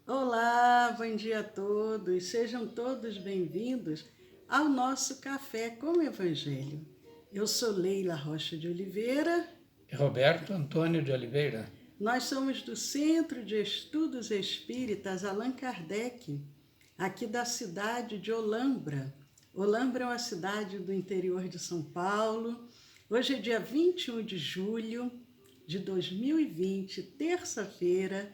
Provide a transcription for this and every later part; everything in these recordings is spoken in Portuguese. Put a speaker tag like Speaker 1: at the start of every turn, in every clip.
Speaker 1: Olá, bom dia a todos. Sejam todos bem-vindos ao nosso Café com o Evangelho. Eu sou Leila Rocha de Oliveira.
Speaker 2: Roberto Antônio de Oliveira.
Speaker 1: Nós somos do Centro de Estudos Espíritas Allan Kardec, aqui da cidade de Olambra. Olambra é uma cidade do interior de São Paulo. Hoje é dia 21 de julho de 2020, terça-feira,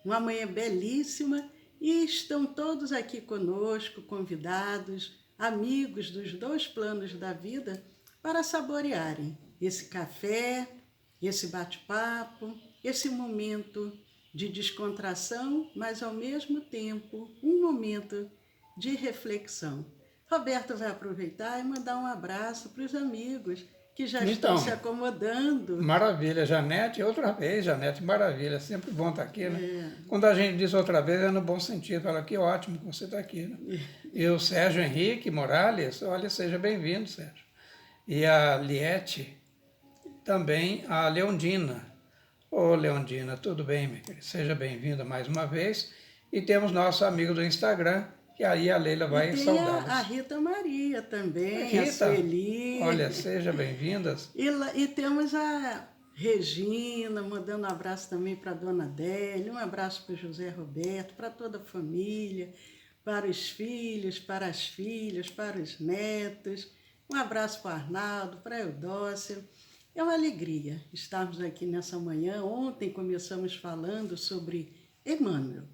Speaker 1: uma manhã belíssima, e estão todos aqui conosco, convidados, amigos dos dois planos da vida, para saborearem esse café, esse bate-papo, esse momento de descontração, mas ao mesmo tempo um momento de reflexão. Roberto vai aproveitar e mandar um abraço para os amigos que já estão se
Speaker 2: Então,
Speaker 1: acomodando.
Speaker 2: maravilha, Janete, outra vez, Janete, maravilha, sempre bom estar aqui, né?
Speaker 1: É,
Speaker 2: Quando a gente diz outra vez é no bom sentido, fala que ótimo que você está aqui, né? E o Sérgio Henrique Morales, olha, seja bem-vindo, Sérgio. E a Liette, também a Leondina. Ô, Leondina, tudo bem, minha querida? Seja bem-vinda mais uma vez. E temos nosso amigo do Instagram, que aí a Leila
Speaker 1: e
Speaker 2: vai
Speaker 1: tem a
Speaker 2: saudá-los.
Speaker 1: Rita Maria também, a
Speaker 2: Rita,
Speaker 1: Sueli.
Speaker 2: olha, seja bem-vindas.
Speaker 1: E temos a Regina, mandando um abraço também para a dona Adélia, um abraço para o José Roberto, para toda a família, para os filhos, para as filhas, para os netos. Um abraço para o Arnaldo, para a Eudócia. É uma alegria estarmos aqui nessa manhã. Ontem começamos falando sobre Emmanuel.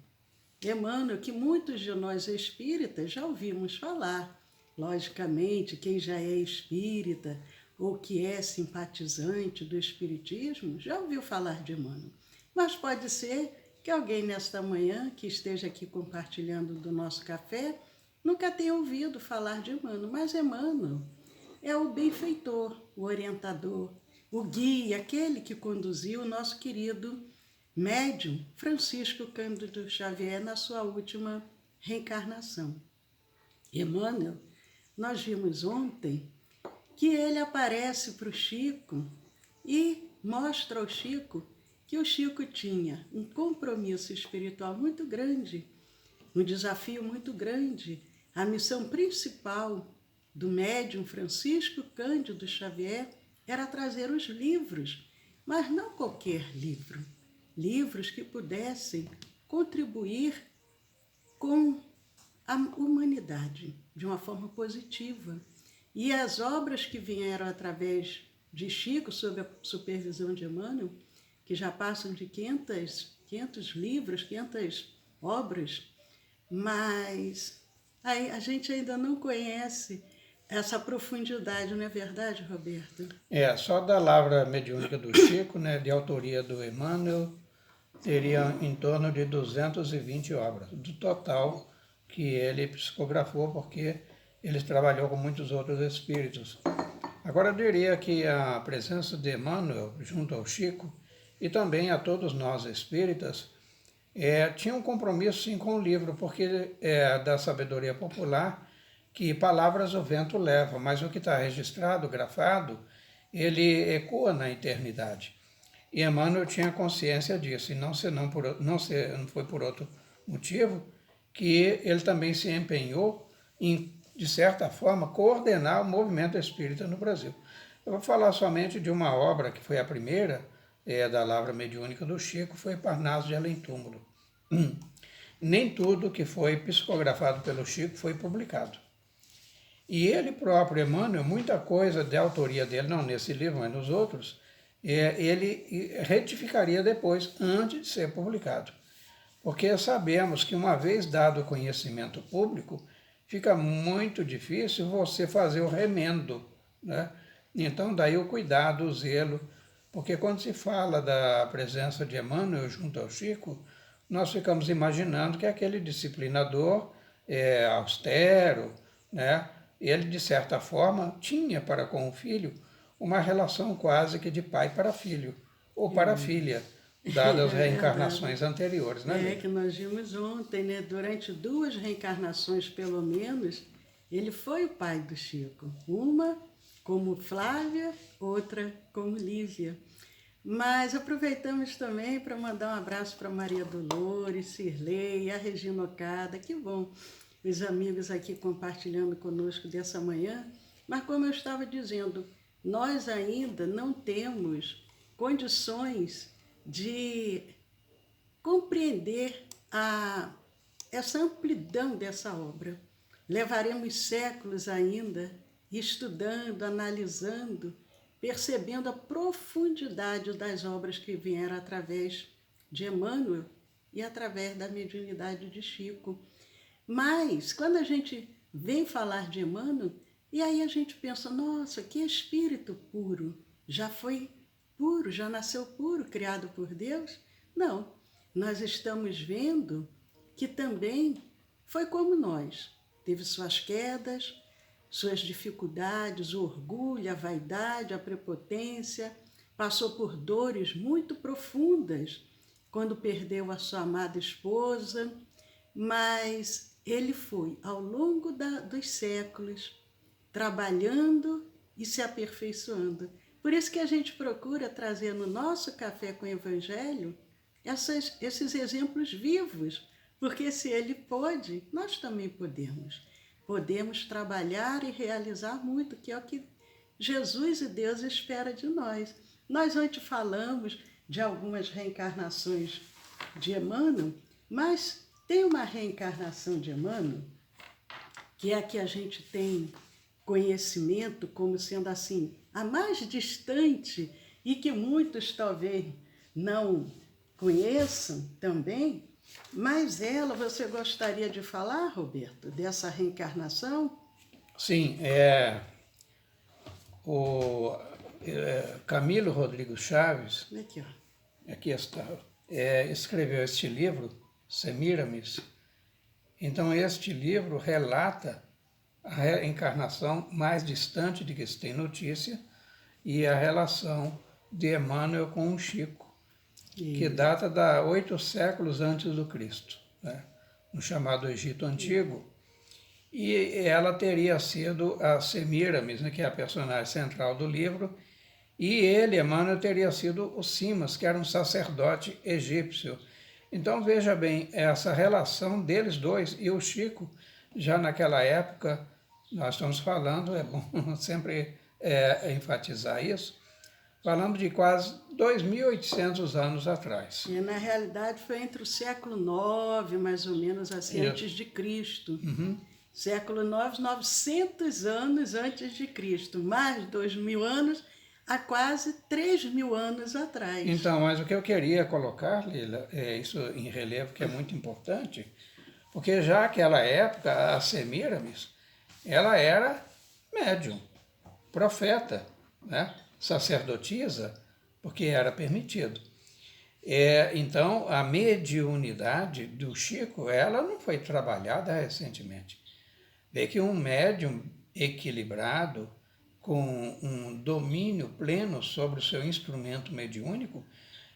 Speaker 1: Emmanuel, que muitos de nós espíritas já ouvimos falar. Logicamente, quem já é espírita ou que é simpatizante do espiritismo já ouviu falar de Emmanuel. Mas pode ser que alguém nesta manhã que esteja aqui compartilhando do nosso café nunca tenha ouvido falar de Emmanuel. Mas Emmanuel é o benfeitor, o orientador, o guia, aquele que conduziu o nosso querido médium Francisco Cândido Xavier na sua última reencarnação. Emmanuel, nós vimos ontem que ele aparece para o Chico e mostra ao Chico que o Chico tinha um compromisso espiritual muito grande, um desafio muito grande. A missão principal do médium Francisco Cândido Xavier era trazer os livros, mas não qualquer livro, livros que pudessem contribuir com a humanidade de uma forma positiva. E as obras que vieram através de Chico, sob a supervisão de Emmanuel, que já passam de 500 livros, 500 obras, mas a gente ainda não conhece essa profundidade, não é verdade, Roberto?
Speaker 2: É, só da Lavra Mediúnica do Chico, né, de autoria do Emmanuel, teria em torno de 220 obras, do total que ele psicografou, porque ele trabalhou com muitos outros espíritos. Agora eu diria que a presença de Emmanuel junto ao Chico e também a todos nós espíritas tinha um compromisso sim com o livro, porque é da sabedoria popular que palavras o vento leva, mas o que está registrado, grafado, ele ecoa na eternidade. E Emmanuel tinha consciência disso, e não foi por outro motivo que ele também se empenhou em, de certa forma, coordenar o movimento espírita no Brasil. Eu vou falar somente de uma obra que foi a primeira, da Lavra Mediúnica do Chico, foi Parnaso de Além Túmulo. Nem tudo que foi psicografado pelo Chico foi publicado. E ele próprio, Emmanuel, muita coisa de autoria dele, não nesse livro, mas nos outros, ele retificaria depois, antes de ser publicado. Porque sabemos que uma vez dado o conhecimento público, fica muito difícil você fazer o remendo, né? Então daí o cuidado, o zelo, porque quando se fala da presença de Emmanuel junto ao Chico, nós ficamos imaginando que aquele disciplinador austero, né? Ele, de certa forma, tinha para com o filho uma relação quase que de pai para filho, ou para filha, dadas as
Speaker 1: É verdade.
Speaker 2: reencarnações anteriores, né,
Speaker 1: É
Speaker 2: Leila?
Speaker 1: que nós vimos ontem, né? Durante 2 reencarnações, pelo menos, ele foi o pai do Chico. Uma como Flávia, outra como Lívia. Mas aproveitamos também para mandar um abraço para Maria Dolores, Cirlei, a Regina Ocada. Que bom os amigos aqui compartilhando conosco dessa manhã. Mas como eu estava dizendo, nós ainda não temos condições de compreender essa amplidão dessa obra. Levaremos séculos ainda estudando, analisando, percebendo a profundidade das obras que vieram através de Emmanuel e através da mediunidade de Chico. Mas, quando a gente vem falar de Emmanuel, e aí a gente pensa, nossa, que espírito puro, já foi puro, já nasceu puro, criado por Deus? Não, nós estamos vendo que também foi como nós, teve suas quedas, suas dificuldades, o orgulho, a vaidade, a prepotência, passou por dores muito profundas quando perdeu a sua amada esposa, mas ele foi, ao longo dos séculos, trabalhando e se aperfeiçoando. Por isso que a gente procura trazer no nosso Café com o Evangelho esses exemplos vivos, porque se ele pôde, nós também podemos. Podemos trabalhar e realizar muito, que é o que Jesus e Deus espera de nós. Nós ontem falamos de algumas reencarnações de Emmanuel, mas tem uma reencarnação de Emmanuel, que é a que a gente tem conhecimento como sendo assim, a mais distante e que muitos talvez não conheçam também, mas ela, você gostaria de falar, Roberto, dessa reencarnação?
Speaker 2: Sim, Camilo Rodrigues Chaves,
Speaker 1: Aqui, ó.
Speaker 2: aqui está, escreveu este livro, Semíramis. Então, este livro relata a reencarnação mais distante de que se tem notícia e a relação de Emmanuel com o Chico, que data de 8 séculos antes do Cristo, né, no chamado Egito Antigo. E ela teria sido a Semíramis, né, que é a personagem central do livro, e ele, Emmanuel, teria sido o Simas, que era um sacerdote egípcio. Então veja bem, essa relação deles dois e o Chico, já naquela época, nós estamos falando, é bom sempre enfatizar isso, falando de quase 2.800 anos atrás.
Speaker 1: E na realidade foi entre o século IX, mais ou menos assim, antes de Cristo.
Speaker 2: Uhum.
Speaker 1: Século IX, 900 anos antes de Cristo, mais de 2.000 anos, há quase 3.000 anos atrás.
Speaker 2: Então, mas o que eu queria colocar, Lila, isso em relevo, que é muito importante, porque já naquela época, a Semíramis, ela era médium, profeta, né? Sacerdotisa, porque era permitido. Então, a mediunidade do Chico, ela não foi trabalhada recentemente. Vê que um médium equilibrado, com um domínio pleno sobre o seu instrumento mediúnico,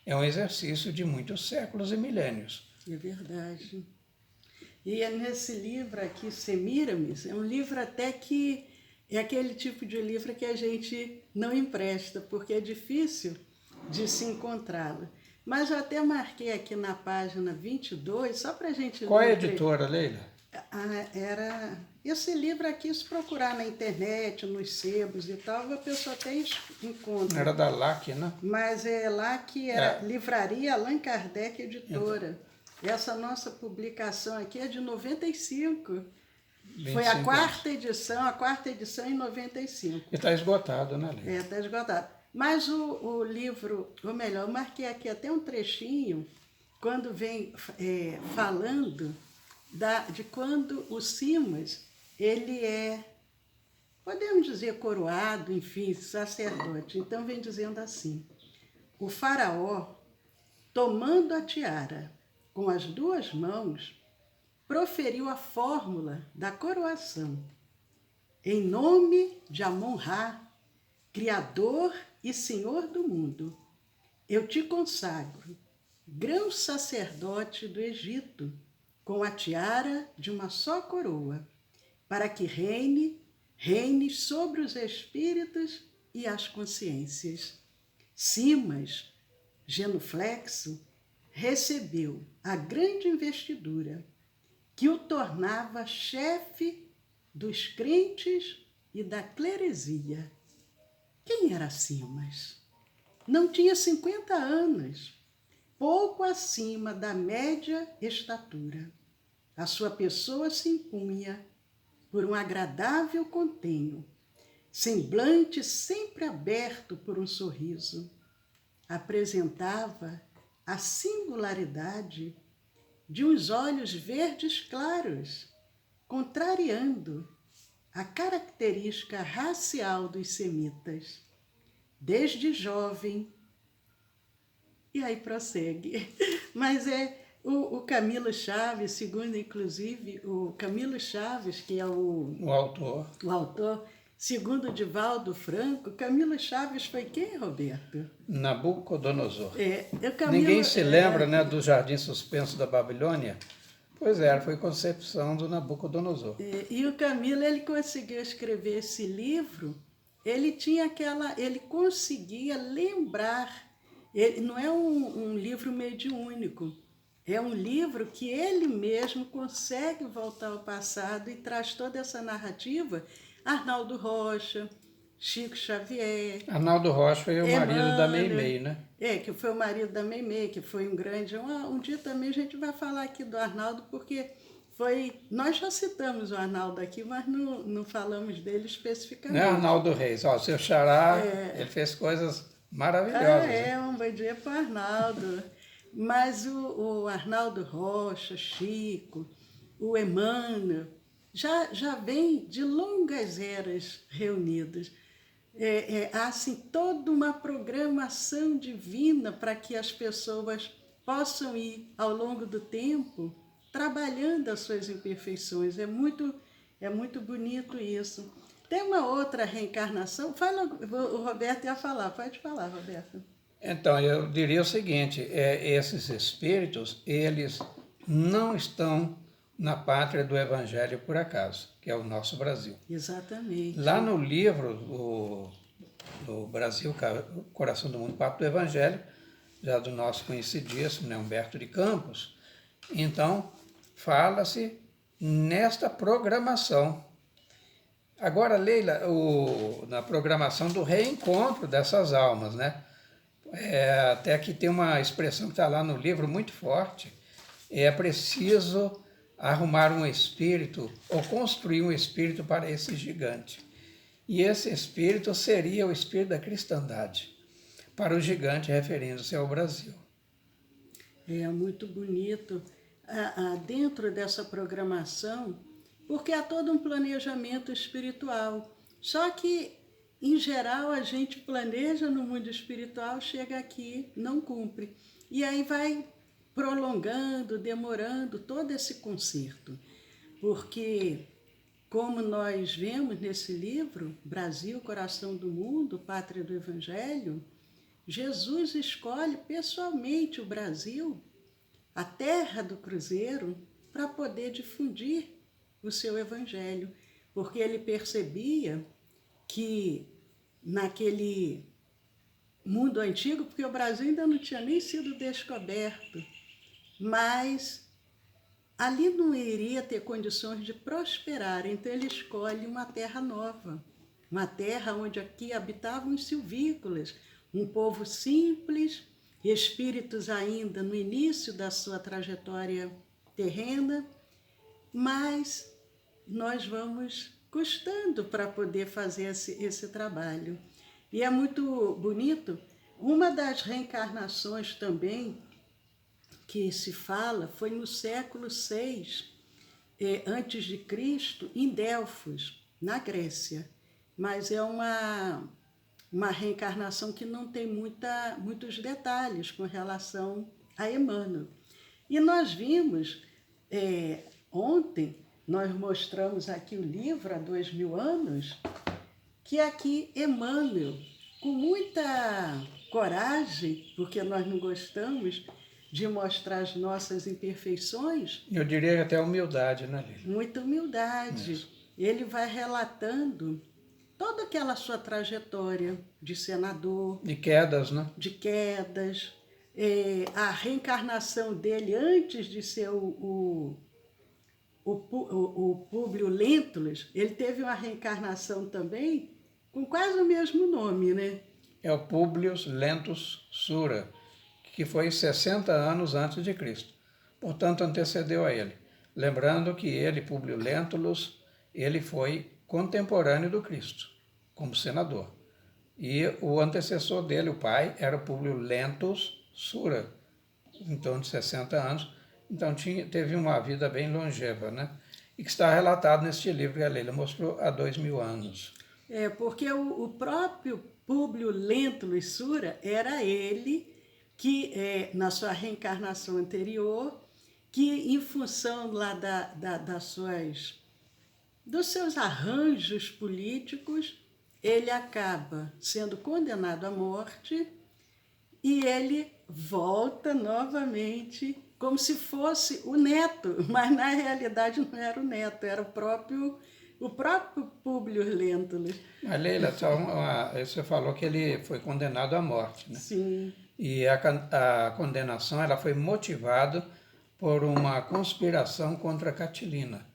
Speaker 2: é um exercício de muitos séculos e milênios.
Speaker 1: É verdade. E é nesse livro aqui, Semíramis, é um livro até que é aquele tipo de livro que a gente não empresta, porque é difícil de se encontrá-lo. Mas eu até marquei aqui na página 22, só para a gente...
Speaker 2: Qual é a editora, Leila?
Speaker 1: Era esse livro aqui, se procurar na internet, nos sebos e tal, a pessoa até encontra.
Speaker 2: Era da LAC, né?
Speaker 1: Mas é lá que era Livraria Allan Kardec Editora. Essa nossa publicação aqui é de 95. Foi a quarta edição em 95.
Speaker 2: E está esgotado, né, Leila?
Speaker 1: Está esgotado. Mas o livro, ou melhor, eu marquei aqui até um trechinho, quando vem falando de quando o Simas, ele é, podemos dizer, coroado, enfim, sacerdote. Então vem dizendo assim: o faraó, tomando a tiara com as 2 mãos, proferiu a fórmula da coroação. Em nome de Amon-Ra, Criador e Senhor do mundo, eu te consagro, grão sacerdote do Egito, com a tiara de uma só coroa, para que reine sobre os espíritos e as consciências. Simas, genuflexo, recebeu a grande investidura que o tornava chefe dos crentes e da cleresia. Quem era Simas? Não tinha 50 anos, pouco acima da média estatura. A sua pessoa se impunha por um agradável contenho, semblante sempre aberto por um sorriso. Apresentava a singularidade de uns olhos verdes claros, contrariando a característica racial dos semitas. Desde jovem, e aí prossegue. Mas o Camilo Chaves, segundo inclusive o Camilo Chaves, que é o autor, segundo Divaldo Franco, Camilo Chaves foi quem, Roberto?
Speaker 2: Nabucodonosor.
Speaker 1: Camilo,
Speaker 2: ninguém se lembra, né, do Jardim Suspenso da Babilônia? Pois é, foi concepção do Nabucodonosor.
Speaker 1: E o Camilo, ele conseguiu escrever esse livro, ele conseguia lembrar, não é um livro mediúnico, é um livro que ele mesmo consegue voltar ao passado e traz toda essa narrativa. Arnaldo Rocha, Chico Xavier.
Speaker 2: Arnaldo Rocha foi o marido da Meimei, né?
Speaker 1: Que foi o marido da Meimei, que foi um grande... Um dia também a gente vai falar aqui do Arnaldo, porque nós já citamos o Arnaldo aqui, mas não falamos dele especificamente.
Speaker 2: Não é Arnaldo Reis, ó, seu xará, ele fez coisas maravilhosas.
Speaker 1: Um bom dia para o Arnaldo. Mas o Arnaldo Rocha, Chico, o Emmanuel, já vem de longas eras reunidas. Há assim, toda uma programação divina para que as pessoas possam ir, ao longo do tempo, trabalhando as suas imperfeições. É muito bonito isso. Tem uma outra reencarnação. O Roberto ia falar. Pode falar, Roberto.
Speaker 2: Então, eu diria o seguinte, esses espíritos, eles não estão na pátria do Evangelho por acaso, que é o nosso Brasil.
Speaker 1: Exatamente.
Speaker 2: Lá no livro, o Brasil, Coração do Mundo, Pátria do Evangelho, já do nosso conhecidíssimo, né, Humberto de Campos, então fala-se nesta programação. Agora, Leila, na programação do reencontro dessas almas, né? Até que tem uma expressão que está lá no livro muito forte, é preciso arrumar um espírito ou construir um espírito para esse gigante. E esse espírito seria o espírito da cristandade, para o gigante referindo-se ao Brasil.
Speaker 1: É muito bonito dentro dessa programação, porque há todo um planejamento espiritual. Só que, em geral, a gente planeja no mundo espiritual, chega aqui, não cumpre. E aí vai prolongando, demorando todo esse conserto. Porque, como nós vemos nesse livro, Brasil, Coração do Mundo, Pátria do Evangelho, Jesus escolhe pessoalmente o Brasil, a terra do cruzeiro, para poder difundir o seu Evangelho. Porque ele percebia que naquele mundo antigo, porque o Brasil ainda não tinha nem sido descoberto, mas ali não iria ter condições de prosperar, então ele escolhe uma terra nova, uma terra onde aqui habitavam os silvícolas, um povo simples, espíritos ainda no início da sua trajetória terrena, mas nós vamos custando para poder fazer esse trabalho. E é muito bonito, uma das reencarnações também que se fala foi no século VI, antes de Cristo, em Delfos, na Grécia. Mas é uma reencarnação que não tem muitos detalhes com relação a Emmanuel. E nós vimos, ontem, nós mostramos aqui o livro há 2000 anos, que aqui Emmanuel, com muita coragem, porque nós não gostamos de mostrar as nossas imperfeições.
Speaker 2: Eu diria até humildade, né, Lília?
Speaker 1: Muita humildade. Isso. Ele vai relatando toda aquela sua trajetória de senador.
Speaker 2: De quedas, né?
Speaker 1: De quedas, a reencarnação dele antes de ser o Públio Lentulus, ele teve uma reencarnação também com quase o mesmo nome, né?
Speaker 2: É o Publio Lentus Sura, que foi 60 anos antes de Cristo. Portanto, antecedeu a ele. Lembrando que ele, Públio Lentulus, ele foi contemporâneo do Cristo, como senador. E o antecessor dele, o pai, era o Públio Lentus Sura, em torno de 60 anos. Então teve uma vida bem longeva, né? E que está relatado neste livro que a Leila mostrou há 2000 anos.
Speaker 1: Porque o próprio Públio Lentulus Sura era ele que, na sua reencarnação anterior, que em função lá dos seus arranjos políticos, ele acaba sendo condenado à morte e ele volta novamente como se fosse o neto, mas na realidade não era o neto, era o próprio Públio Lentulus.
Speaker 2: Mas, Leila, você falou que ele foi condenado à morte, né?
Speaker 1: Sim.
Speaker 2: E a condenação ela foi motivada por uma conspiração contra Catilina.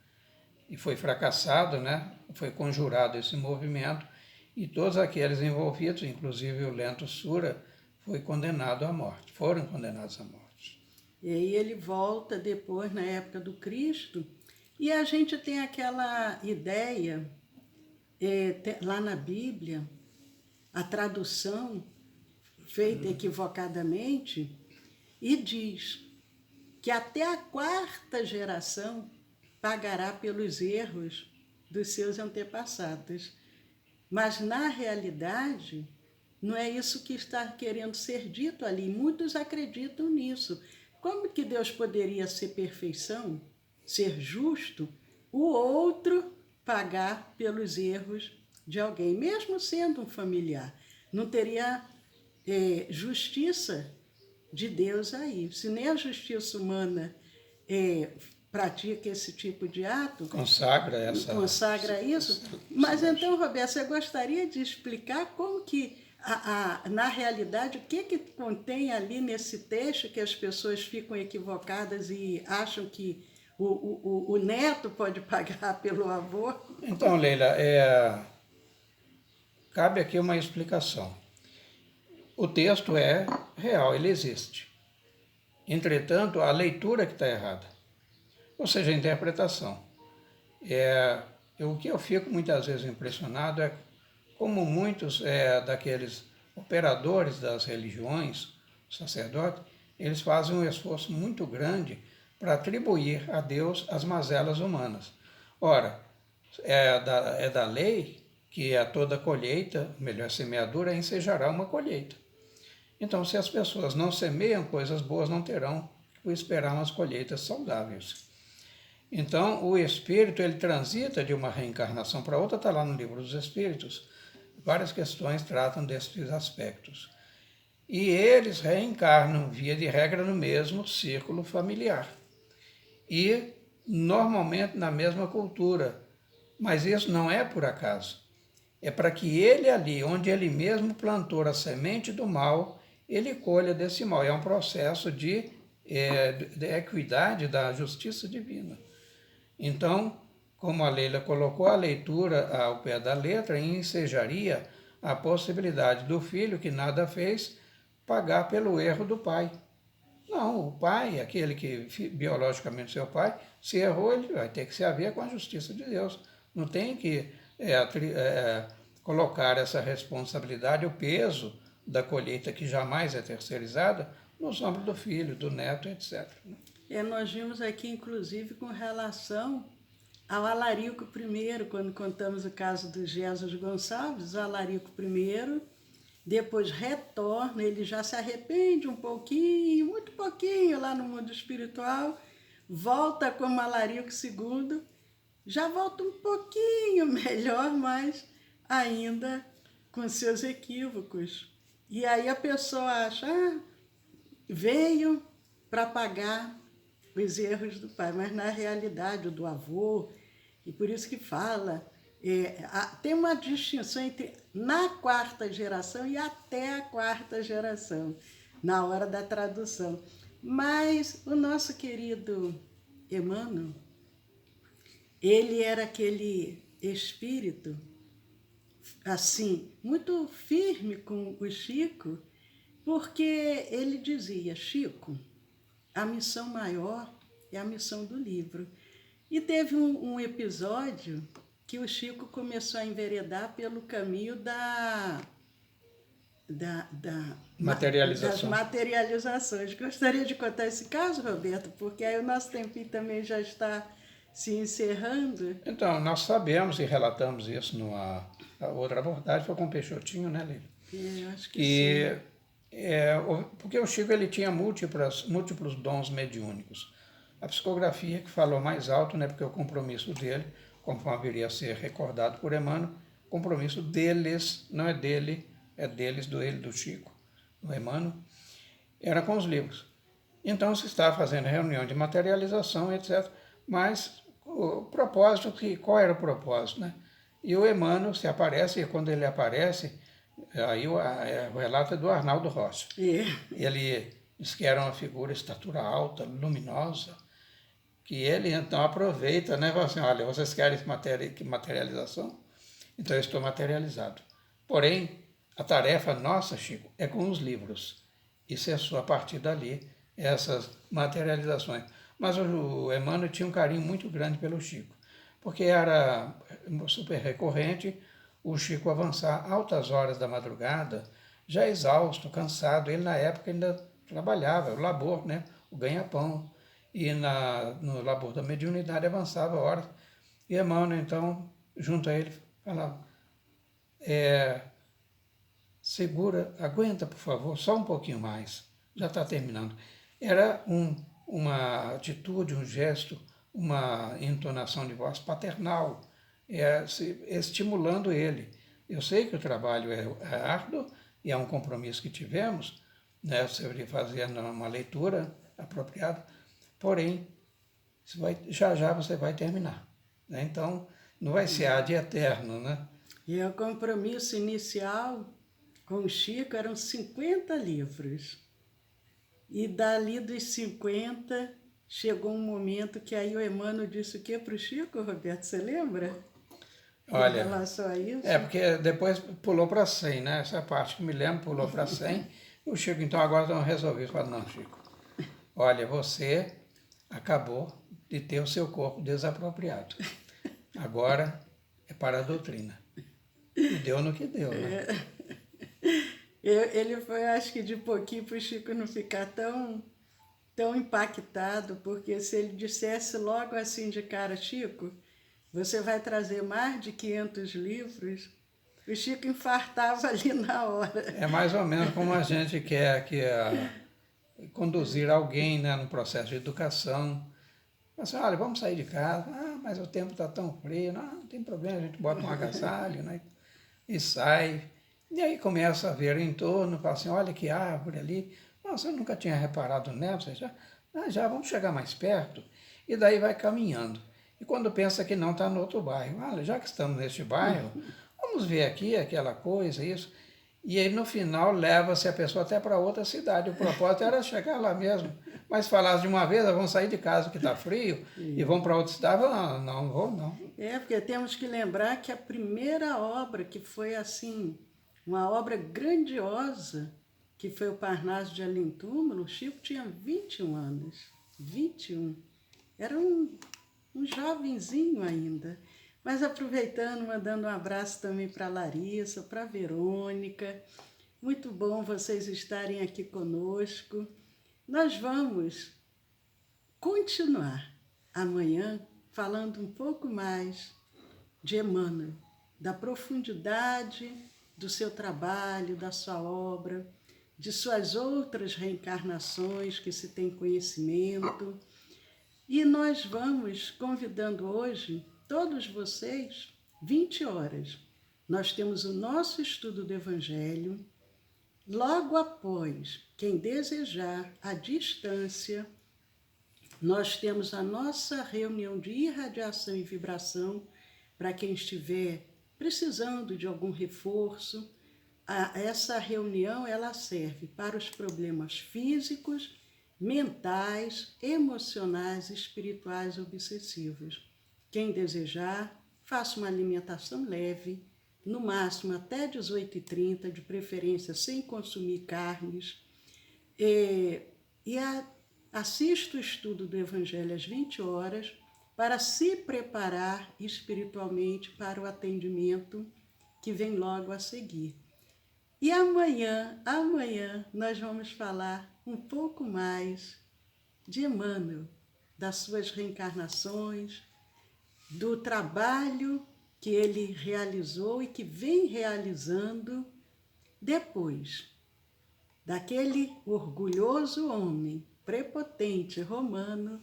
Speaker 2: E foi fracassado, né? Foi conjurado esse movimento e todos aqueles envolvidos, inclusive o Lento Sura, foi condenado à morte, foram condenados à morte.
Speaker 1: E aí ele volta depois, na época do Cristo, e a gente tem aquela ideia, lá na Bíblia, a tradução feita equivocadamente, e diz que até a 4ª geração pagará pelos erros dos seus antepassados. Mas, na realidade, não é isso que está querendo ser dito ali. Muitos acreditam nisso. Como que Deus poderia ser perfeição, ser justo, o outro pagar pelos erros de alguém, mesmo sendo um familiar? Não teria justiça de Deus aí. Se nem a justiça humana pratica esse tipo de ato,
Speaker 2: consagra
Speaker 1: isso. Mas então, Roberto, você gostaria de explicar como que, na realidade, o que contém ali nesse texto que as pessoas ficam equivocadas e acham que o neto pode pagar pelo avô?
Speaker 2: Então, Leila, cabe aqui uma explicação. O texto é real, ele existe. Entretanto, a leitura que está errada, ou seja, a interpretação. O que eu fico muitas vezes impressionado é como muitos daqueles operadores das religiões, sacerdotes, eles fazem um esforço muito grande para atribuir a Deus as mazelas humanas. Ora, é da lei que a toda colheita, melhor semeadura, ensejará uma colheita. Então, se as pessoas não semeiam coisas boas, não terão que esperar umas colheitas saudáveis. Então, o espírito, ele transita de uma reencarnação para outra, está lá no Livro dos Espíritos. Várias questões tratam desses aspectos. E eles reencarnam, via de regra, no mesmo círculo familiar. E, normalmente, na mesma cultura. Mas isso não é por acaso. É para que ele ali, onde ele mesmo plantou a semente do mal, ele colha desse mal. É um processo de equidade da justiça divina. Então, como a Leila colocou, a leitura ao pé da letra ensejaria a possibilidade do filho que nada fez pagar pelo erro do pai. Não, o pai, aquele que biologicamente seu pai, se errou, ele vai ter que se haver com a justiça de Deus. Não tem que colocar essa responsabilidade, o peso da colheita, que jamais é terceirizada, nos ombros do filho, do neto, etc.
Speaker 1: Nós vimos aqui, inclusive, com relação ao Alarico I, quando contamos o caso do Jesus Gonçalves, o Alarico I, depois retorna, ele já se arrepende um pouquinho, muito pouquinho lá no mundo espiritual, volta como Alarico II, já volta um pouquinho melhor, mas ainda com seus equívocos. E aí a pessoa acha, veio para pagar os erros do pai, mas na realidade o do avô, e por isso que fala, tem uma distinção entre na 4ª geração e até a 4ª geração. na hora da tradução. Mas o nosso querido Emmanuel, ele era aquele espírito, assim, muito firme com o Chico, porque ele dizia: Chico, a missão maior é a missão do livro. E teve um episódio que o Chico começou a enveredar pelo caminho das
Speaker 2: Materialização.
Speaker 1: materializações. Gostaria de contar esse caso, Roberto, porque aí o nosso tempinho também já está se encerrando.
Speaker 2: Então, nós sabemos e relatamos isso a outra abordagem, foi com o Peixotinho, né, Lívia?
Speaker 1: Eu acho que sim.
Speaker 2: Porque o Chico ele tinha múltiplos dons mediúnicos. A psicografia que falou mais alto, né, porque o compromisso dele, conforme viria a ser recordado por Emmanuel, compromisso deles, não é dele, é deles, do Chico, do Emmanuel, era com os livros. Então se estava fazendo reunião de materialização, etc. Mas o propósito, qual era o propósito, né? E o Emmanuel se aparece, e quando ele aparece, aí o relato é do Arnaldo Rossi. Ele diz que era uma figura, estatura alta, luminosa, que ele então aproveita, né? Fala assim: olha, vocês querem materialização? Então eu estou materializado. Porém, a tarefa nossa, Chico, é com os livros. Isso é só a partir dali, essas materializações. Mas o Emmanuel tinha um carinho muito grande pelo Chico, porque era super recorrente o Chico avançar altas horas da madrugada, já exausto, cansado. Ele, na época, ainda trabalhava, o labor, né? O ganha-pão. E no labor da mediunidade avançava horas. E Emmanuel, então, junto a ele, falava: segura, aguenta, por favor, só um pouquinho mais, já está terminando. Era uma atitude, um gesto, uma entonação de voz paternal, estimulando ele. Eu sei que o trabalho é árduo e é um compromisso que tivemos, né, sobre fazer uma leitura apropriada, porém, já já você vai terminar. Né? Então, não vai ser ad eterno, né?
Speaker 1: E o compromisso inicial com o Chico eram 50 livros. E dali dos 50, chegou um momento que aí o Emmanuel disse o que para o Chico, Roberto? Você lembra?
Speaker 2: Olha,
Speaker 1: em relação a isso?
Speaker 2: porque depois pulou para 100, né? Essa parte que me lembro, pulou para 100. O Chico, então, agora não resolveu. Falou: não, Chico, olha, você acabou de ter o seu corpo desapropriado. Agora é para a doutrina. E deu no que deu, né?
Speaker 1: Ele foi, acho que de pouquinho para o Chico não ficar tão impactado, porque se ele dissesse logo assim de cara: Chico, você vai trazer mais de 500 livros, o Chico infartava ali na hora.
Speaker 2: É mais ou menos como a gente quer conduzir alguém, né, no processo de educação. Assim: olha, vamos sair de casa. Ah, mas o tempo está tão frio. Não tem problema, a gente bota um agasalho, né, e sai. E aí começa a ver em torno, fala assim: olha que árvore ali. Nossa, eu nunca tinha reparado nela. Você já vamos chegar mais perto. E daí vai caminhando. E quando pensa que não, está no outro bairro. Olha, já que estamos neste bairro, vamos ver aqui aquela coisa, isso. E aí no final leva-se a pessoa até para outra cidade. O propósito era chegar lá mesmo. Mas falasse de uma vez: vamos sair de casa que está frio e vamos para outra cidade. Não vou não.
Speaker 1: Porque temos que lembrar que a primeira obra que foi assim, uma obra grandiosa, que foi o Parnaso de Além Túmulo, o Chico tinha 21 anos. 21. Era um jovenzinho ainda. Mas aproveitando, mandando um abraço também para a Larissa, para a Verônica. Muito bom vocês estarem aqui conosco. Nós vamos continuar amanhã falando um pouco mais de Emmanuel, da profundidade do seu trabalho, da sua obra, de suas outras reencarnações que se tem conhecimento. E nós vamos convidando hoje todos vocês, 20 horas. Nós temos o nosso estudo do Evangelho. Logo após, quem desejar, à distância, nós temos a nossa reunião de irradiação e vibração para quem estiver precisando de algum reforço. essa reunião ela serve para os problemas físicos, mentais, emocionais, espirituais obsessivos. Quem desejar, faça uma alimentação leve, no máximo até 18h30, de preferência sem consumir carnes, assista o estudo do Evangelho às 20 horas para se preparar espiritualmente para o atendimento que vem logo a seguir. E amanhã nós vamos falar um pouco mais de Emmanuel, das suas reencarnações, do trabalho que ele realizou e que vem realizando depois daquele orgulhoso homem, prepotente romano,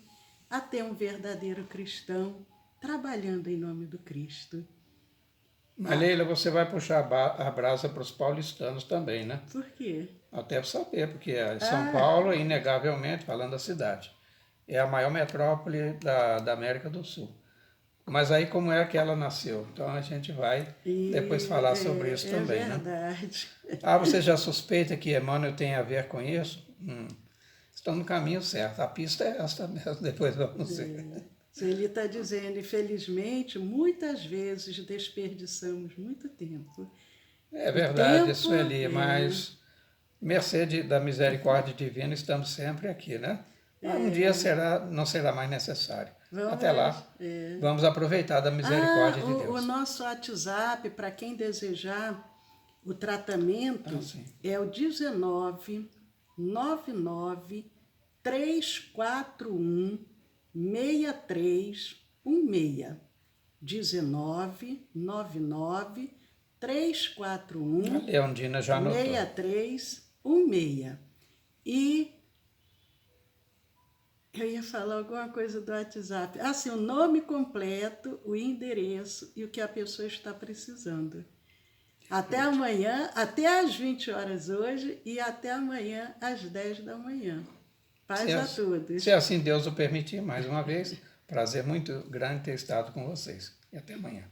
Speaker 1: até um verdadeiro cristão trabalhando em nome do Cristo.
Speaker 2: Mas, Leila, você vai puxar a brasa para os paulistanos também, né?
Speaker 1: Por quê?
Speaker 2: Até para saber, porque São Paulo, inegavelmente, falando da cidade, é a maior metrópole da América do Sul. Mas aí como é que ela nasceu? Então a gente vai depois falar sobre isso também, né?
Speaker 1: É verdade.
Speaker 2: Você já suspeita que Emmanuel tem a ver com isso? Estão no caminho certo. A pista é essa mesmo, depois vamos ver.
Speaker 1: Ele está dizendo, infelizmente, muitas vezes desperdiçamos muito tempo.
Speaker 2: É verdade, Sueli, mas mercê da misericórdia divina, estamos sempre aqui, né? Um dia não será mais necessário. Até lá, vamos aproveitar da misericórdia de Deus.
Speaker 1: O nosso WhatsApp, para quem desejar o tratamento, é o 19 99 341 6316. 19 99 341
Speaker 2: A Leondina já anotou.
Speaker 1: 6316. E eu ia falar alguma coisa do WhatsApp. Assim, o nome completo, o endereço e o que a pessoa está precisando. Até amanhã, até às 20 horas hoje e até amanhã às 10 da manhã. Paz a todos.
Speaker 2: Se assim Deus o permitir, mais uma vez, prazer muito grande ter estado com vocês. E até amanhã.